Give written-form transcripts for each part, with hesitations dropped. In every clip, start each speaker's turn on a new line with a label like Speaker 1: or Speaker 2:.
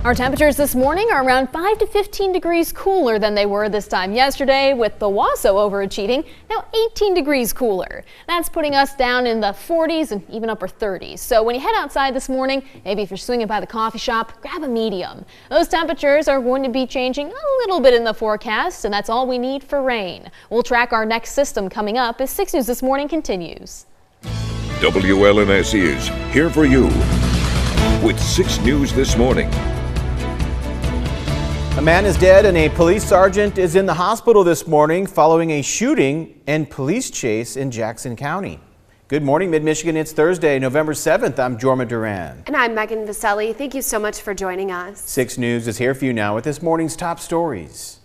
Speaker 1: Our temperatures this morning are around 5 to 15 degrees cooler than they were this time yesterday, with the Wausau overachieving, now 18 degrees cooler. That's putting us down in the 40s and even upper 30s. So when you head outside this morning, maybe if you're swinging by the coffee shop, grab a medium. Those temperatures are going to be changing a little bit in the forecast, and that's all we need for rain. We'll track our next system coming up as 6 News This Morning continues.
Speaker 2: WLNS is here for you with 6 News This Morning.
Speaker 3: A man is dead and a police sergeant is in the hospital this morning following a shooting and police chase in Jackson County. Good morning, Mid-Michigan. It's Thursday, November 7th. I'm Jorma Duran.
Speaker 4: And I'm Megan Vaselli. Thank you so much for joining us.
Speaker 3: 6 News is here for you now with this morning's top stories.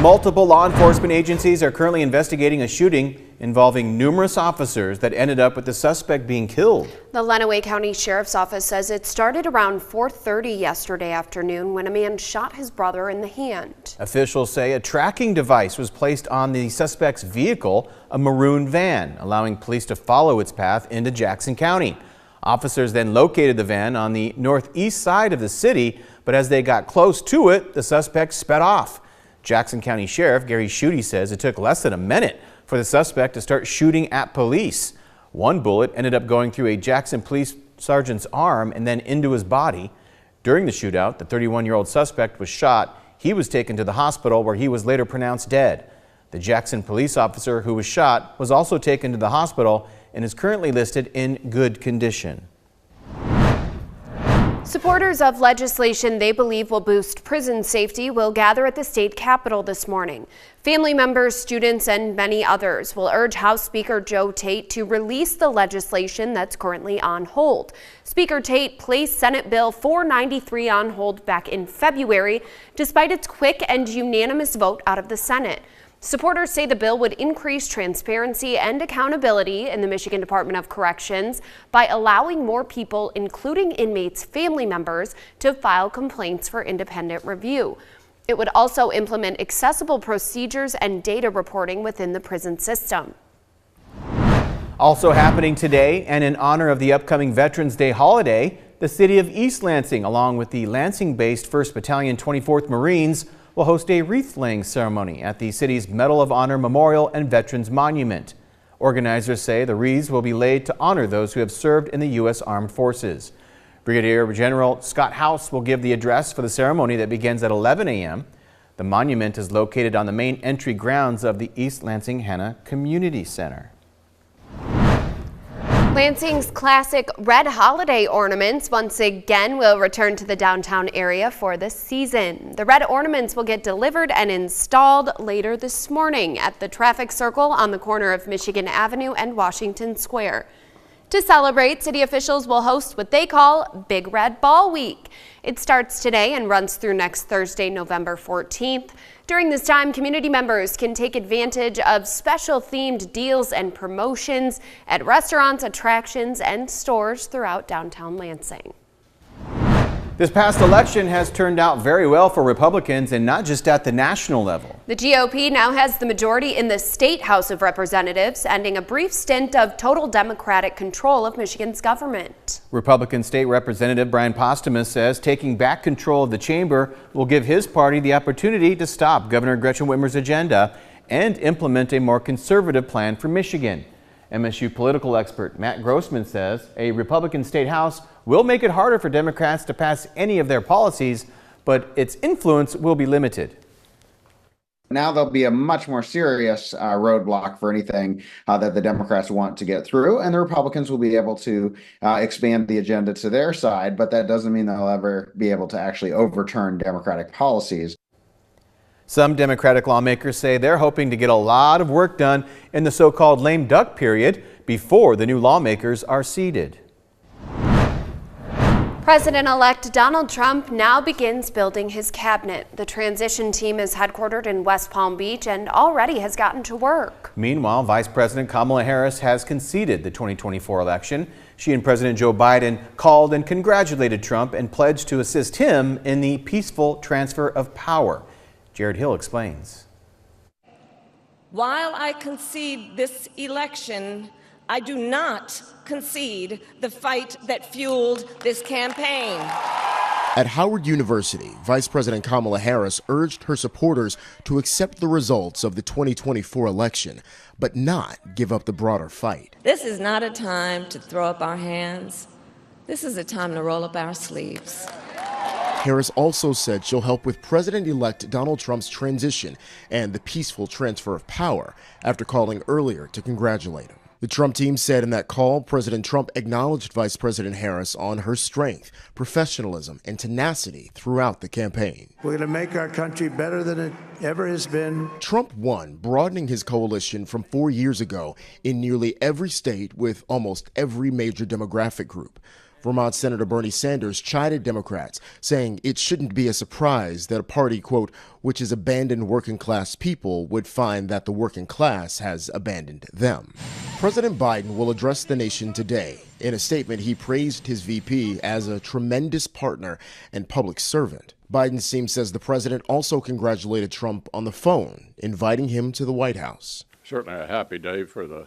Speaker 3: Multiple law enforcement agencies are currently investigating a shooting involving numerous officers that ended up with the suspect being killed.
Speaker 4: The Lenawee County Sheriff's Office says it started around 4:30 yesterday afternoon when a man shot his brother in the hand.
Speaker 3: Officials say a tracking device was placed on the suspect's vehicle, a maroon van, allowing police to follow its path into Jackson County. Officers then located the van on the northeast side of the city, but as they got close to it, the suspect sped off. Jackson County Sheriff Gary Schutte says it took less than a minute for the suspect to start shooting at police. One bullet ended up going through a Jackson police sergeant's arm and then into his body. During the shootout, the 31-year-old suspect was shot. He was taken to the hospital where he was later pronounced dead. The Jackson police officer who was shot was also taken to the hospital and is currently listed in good condition.
Speaker 4: Supporters of legislation they believe will boost prison safety will gather at the state capitol this morning. Family members, students, and many others will urge House Speaker Joe Tate to release the legislation that's currently on hold. Speaker Tate placed Senate Bill 493 on hold back in February, despite its quick and unanimous vote out of the Senate. Supporters say the bill would increase transparency and accountability in the Michigan Department of Corrections by allowing more people, including inmates' family members, to file complaints for independent review. It would also implement accessible procedures and data reporting within the prison system.
Speaker 3: Also happening today, and in honor of the upcoming Veterans Day holiday, the city of East Lansing, along with the Lansing-based 1st Battalion 24th Marines, will host a wreath-laying ceremony at the city's Medal of Honor Memorial and Veterans Monument. Organizers say the wreaths will be laid to honor those who have served in the U.S. Armed Forces. Brigadier General Scott House will give the address for the ceremony that begins at 11 a.m. The monument is located on the main entry grounds of the East Lansing Hanna Community Center.
Speaker 4: Lansing's classic red holiday ornaments once again will return to the downtown area for this season. The red ornaments will get delivered and installed later this morning at the traffic circle on the corner of Michigan Avenue and Washington Square. To celebrate, city officials will host what they call Big Red Ball Week. It starts today and runs through next Thursday, November 14th. During this time, community members can take advantage of special themed deals and promotions at restaurants, attractions, and stores throughout downtown Lansing.
Speaker 3: This past election has turned out very well for Republicans, and not just at the national level.
Speaker 4: The GOP now has the majority in the state House of Representatives, ending a brief stint of total Democratic control of Michigan's government.
Speaker 3: Republican State Representative Brian Postumus says taking back control of the chamber will give his party the opportunity to stop Governor Gretchen Whitmer's agenda and implement a more conservative plan for Michigan. MSU political expert Matt Grossman says a Republican state house will make it harder for Democrats to pass any of their policies, but its influence will be limited.
Speaker 5: Now there'll be a much more serious roadblock for anything that the Democrats want to get through, and the Republicans will be able to expand the agenda to their side, but that doesn't mean they'll ever be able to actually overturn Democratic policies.
Speaker 3: Some Democratic lawmakers say they're hoping to get a lot of work done in the so-called lame duck period before the new lawmakers are seated.
Speaker 4: President-elect Donald Trump now begins building his cabinet. The transition team is headquartered in West Palm Beach and already has gotten to work.
Speaker 3: Meanwhile, Vice President Kamala Harris has conceded the 2024 election. She and President Joe Biden called and congratulated Trump and pledged to assist him in the peaceful transfer of power. Jared Hill explains.
Speaker 6: While I concede this election, I do not concede the fight that fueled this campaign.
Speaker 7: At Howard University, Vice President Kamala Harris urged her supporters to accept the results of the 2024 election, but not give up the broader fight.
Speaker 6: This is not a time to throw up our hands. This is a time to roll up our sleeves.
Speaker 7: Harris also said she'll help with President-elect Donald Trump's transition and the peaceful transfer of power after calling earlier to congratulate him. The Trump team said in that call, President Trump acknowledged Vice President Harris on her strength, professionalism, and tenacity throughout the campaign.
Speaker 8: We're going to make our country better than it ever has been.
Speaker 7: Trump won, broadening his coalition from 4 years ago in nearly every state with almost every major demographic group. Vermont Senator Bernie Sanders chided Democrats, saying it shouldn't be a surprise that a party, quote, which has abandoned working class people would find that the working class has abandoned them. President Biden will address the nation today. In a statement, he praised his VP as a tremendous partner and public servant. Biden's team says the president also congratulated Trump on the phone, inviting him to the White House.
Speaker 9: Certainly a happy day for the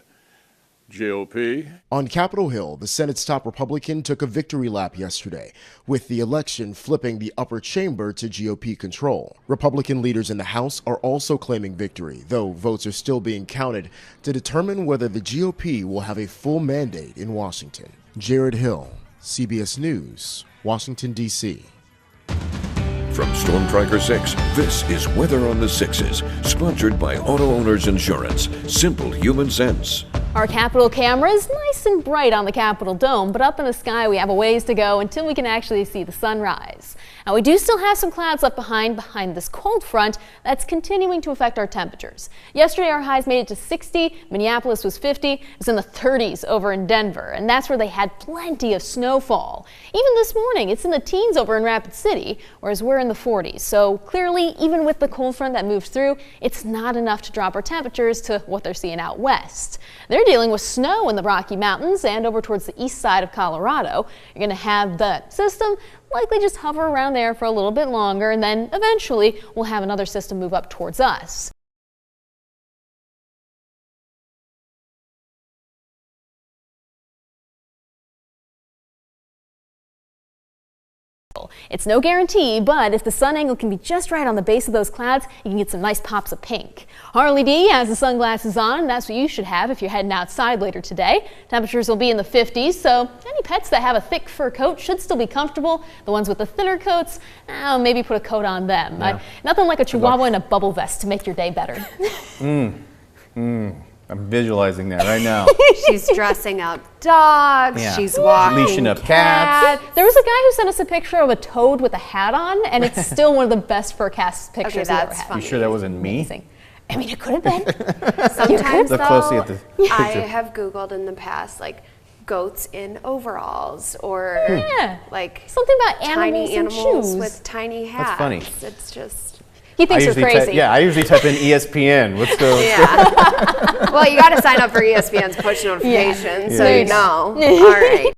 Speaker 9: GOP.
Speaker 7: On Capitol Hill, the Senate's top Republican took a victory lap yesterday, with the election flipping the upper chamber to GOP control. Republican leaders in the House are also claiming victory, though votes are still being counted to determine whether the GOP will have a full mandate in Washington. Jared Hill, CBS News, Washington, D.C.
Speaker 2: From Storm Tracker 6, this is Weather on the Sixes, sponsored by Auto Owners Insurance. Simple human sense.
Speaker 1: Our Capitol camera is nice and bright on the Capitol Dome, but up in the sky we have a ways to go until we can actually see the sunrise. Now we do still have some clouds left behind this cold front that's continuing to affect our temperatures. Yesterday our highs made it to 60, Minneapolis was 50, it was in the 30s over in Denver, and that's where they had plenty of snowfall. Even this morning it's in the teens over in Rapid City, whereas we're in the 40s. So clearly, even with the cold front that moved through, it's not enough to drop our temperatures to what they're seeing out west. They're dealing with snow in the Rocky Mountains and over towards the east side of Colorado. You're going to have the system likely just hover around there for a little bit longer, and then eventually we'll have another system move up towards us. It's no guarantee, but if the sun angle can be just right on the base of those clouds, you can get some nice pops of pink. Harley D has the sunglasses on, and that's what you should have if you're heading outside later today. Temperatures will be in the 50s, so any pets that have a thick fur coat should still be comfortable. The ones with the thinner coats, maybe put a coat on them.
Speaker 3: Yeah.
Speaker 1: Nothing like a chihuahua in a bubble vest to make your day better.
Speaker 3: I'm visualizing that right now.
Speaker 4: She's dressing up dogs.
Speaker 3: Yeah.
Speaker 4: She's walking
Speaker 3: Leashing up cats.
Speaker 1: There was a guy who sent us a picture of a toad with a hat on, and it's still one of the best fur cast pictures we've ever had.
Speaker 3: You sure that wasn't me?
Speaker 1: Amazing. I mean, it could have been.
Speaker 4: Sometimes,
Speaker 3: Look closely at the
Speaker 4: I
Speaker 3: picture.
Speaker 4: have Googled in the past, like, goats in overalls or like
Speaker 1: something about
Speaker 4: tiny animals
Speaker 1: shoes
Speaker 4: with tiny hats.
Speaker 3: That's funny.
Speaker 4: It's just...
Speaker 1: He thinks you're crazy.
Speaker 3: I usually type in ESPN. Let's go.
Speaker 4: Yeah. Well, you got to sign up for ESPN's push notifications, so you know. All right.